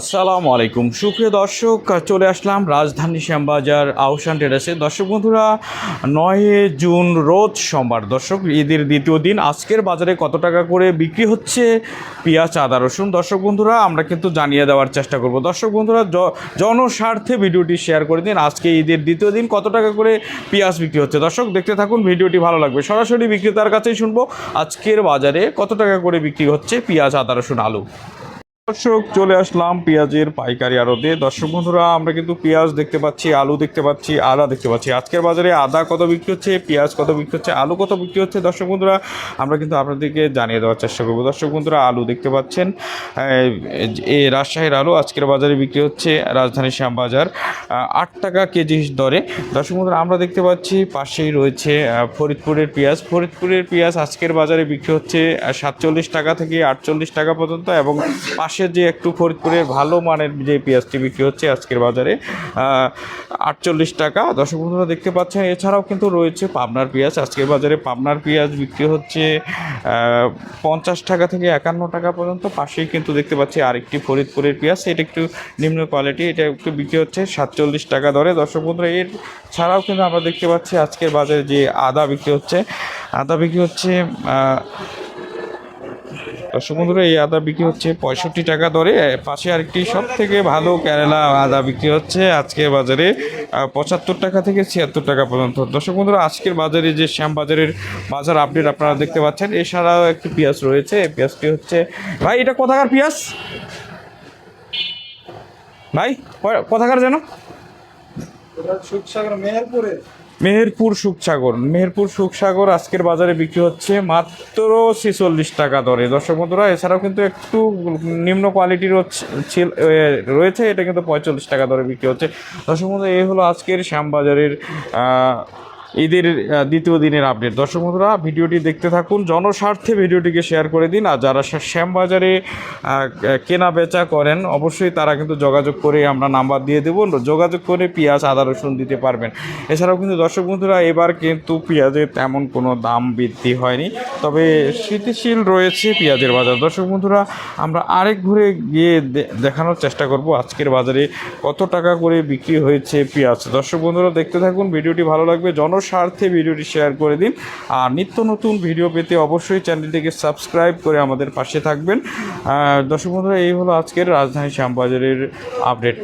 আসসালামু আলাইকুম সুপ্রিয় দর্শক, চলে আসলাম রাজধানী শ্যামবাজার আহসান ট্রেডার্সে। দর্শক বন্ধুরা, 9 জুন রোজ সোমবার, দর্শক ঈদের দ্বিতীয় দিন। আজকের বাজারে কত টাকা করে বিক্রি হচ্ছে পেঁয়াজ, আদা, রসুন, দর্শক বন্ধুরা আমরা কিন্তু জানিয়ে দেওয়ার চেষ্টা করব। দর্শক বন্ধুরা, জনস্বার্থে ভিডিওটি শেয়ার করে দিন। আজকে ঈদের দ্বিতীয় দিন কত টাকা করে পেঁয়াজ বিক্রি হচ্ছে, দর্শক দেখতে থাকুন, ভিডিওটি ভালো লাগবে। সরাসরি বিক্রেতার কাছেই শুনবো আজকের বাজারে কত টাকা করে বিক্রি হচ্ছে পেঁয়াজ, আদা, রসুন, আলু। দর্শক, চলে আসলাম পেঁয়াজের পাইকারি আড়তে। দর্শক বন্ধুরা, আমরা কিন্তু পেঁয়াজ দেখতে পাচ্ছি, আলু দেখতে পাচ্ছি, আদা দেখতে পাচ্ছি। আজকের বাজারে আদা কত বিক্রি হচ্ছে, পেঁয়াজ কত বিক্রি হচ্ছে, আলু কত বিক্রি হচ্ছে, দর্শক বন্ধুরা আমরা কিন্তু আপনাদেরকে জানিয়ে দেওয়ার চেষ্টা করবো। দর্শক বন্ধুরা, আলু দেখতে পাচ্ছেন, এই রাজশাহীর আলু আজকের বাজারে বিক্রি হচ্ছে রাজধানী শ্যামবাজার 8 টাকা কেজি দরে। দর্শক বন্ধুরা, আমরা দেখতে পাচ্ছি পাশেই রয়েছে ফরিদপুরের পেঁয়াজ। ফরিদপুরের পেঁয়াজ আজকের বাজারে বিক্রি হচ্ছে 47 টাকা থেকে 48 টাকা পর্যন্ত, এবং পাশের যে একটু ফরিদপুরের ভালো মানের যে পেঁয়াজটি বিক্রি হচ্ছে আজকের বাজারে 48 টাকা। দর্শক বন্ধুরা দেখতে পাচ্ছেন, এছাড়াও কিন্তু রয়েছে পাবনার পেঁয়াজ। আজকের বাজারে পাবনার পেঁয়াজ বিক্রি হচ্ছে 50 টাকা থেকে 51 টাকা পর্যন্ত। পাশেই কিন্তু দেখতে পাচ্ছি আরেকটি ফরিদপুরের পেঁয়াজ, এটা একটু নিম্ন কোয়ালিটি, এটা একটু বিক্রি হচ্ছে 47 টাকা দরে। দর্শক বন্ধুরা, এর ছাড়াও কিন্তু আমরা দেখতে পাচ্ছি আজকের বাজারে যে আদা বিক্রি হচ্ছে, আদা বিক্রি হচ্ছে দর্শক বন্ধুরা, এই আদা বিক্রি হচ্ছে 65 টাকা দরে। পাশে আরেকটি সব থেকে ভালো কেরালা আদা বিক্রি হচ্ছে আজকের বাজারে 75 টাকা থেকে 76 টাকা পর্যন্ত। দর্শক বন্ধুরা, আজকের বাজারে যে শ্যামবাজারের বাজার আপডেট আপনারা দেখতে পাচ্ছেন। এছাড়াও একটি পেঁয়াজ রয়েছে, এই পেঁয়াজটি হচ্ছে, ভাই এটা কোথাকার পেঁয়াজ ভাই, কোথাকার যেন? মেহেরপুর সুখসাগর আজকের বাজারে বিক্রি হচ্ছে মাত্র 46 টাকা দরে। দর্শক বন্ধুরা, এছাড়াও কিন্তু একটু নিম্ন কোয়ালিটির রয়েছে, এটা কিন্তু 45 টাকা দরে বিক্রি হচ্ছে। দর্শক বন্ধুরা, এই হলো আজকের শ্যামবাজারের ঈদের দ্বিতীয় দিনের আপডেট। দর্শক বন্ধুরা, ভিডিওটি দেখতে থাকুন, জনস্বার্থে ভিডিওটিকে শেয়ার করে দিন। আর যারা শ্যামবাজারে কেনা বেচা করেন অবশ্যই তারা কিন্তু যোগাযোগ করে, আমরা নাম্বার দিয়ে দেবো, যোগাযোগ করে পেঁয়াজ, আদা, রসুন দিতে পারবেন। এছাড়াও কিন্তু দর্শক বন্ধুরা, এবার কিন্তু পেঁয়াজের তেমন কোনো দাম বৃদ্ধি হয়নি, তবে স্থিতিশীল রয়েছে পেঁয়াজের বাজার। দর্শক বন্ধুরা, আমরা আরেক ঘুরে গিয়ে দেখানোর চেষ্টা করব আজকের বাজারে কত টাকা করে বিক্রি হয়েছে পেঁয়াজ। দর্শক বন্ধুরা দেখতে থাকুন, ভিডিওটি ভালো লাগবে, জনস্বার্থে ভিডিওটি শেয়ার করে দিন। আর নিত্য নতুন ভিডিও পেতে অবশ্যই চ্যানেলটিকে সাবস্ক্রাইব করে আমাদের পাশে থাকবেন। দর্শক বন্ধুরা, এই হলো আজকের রাজধানী শ্যামবাজারের আপডেট।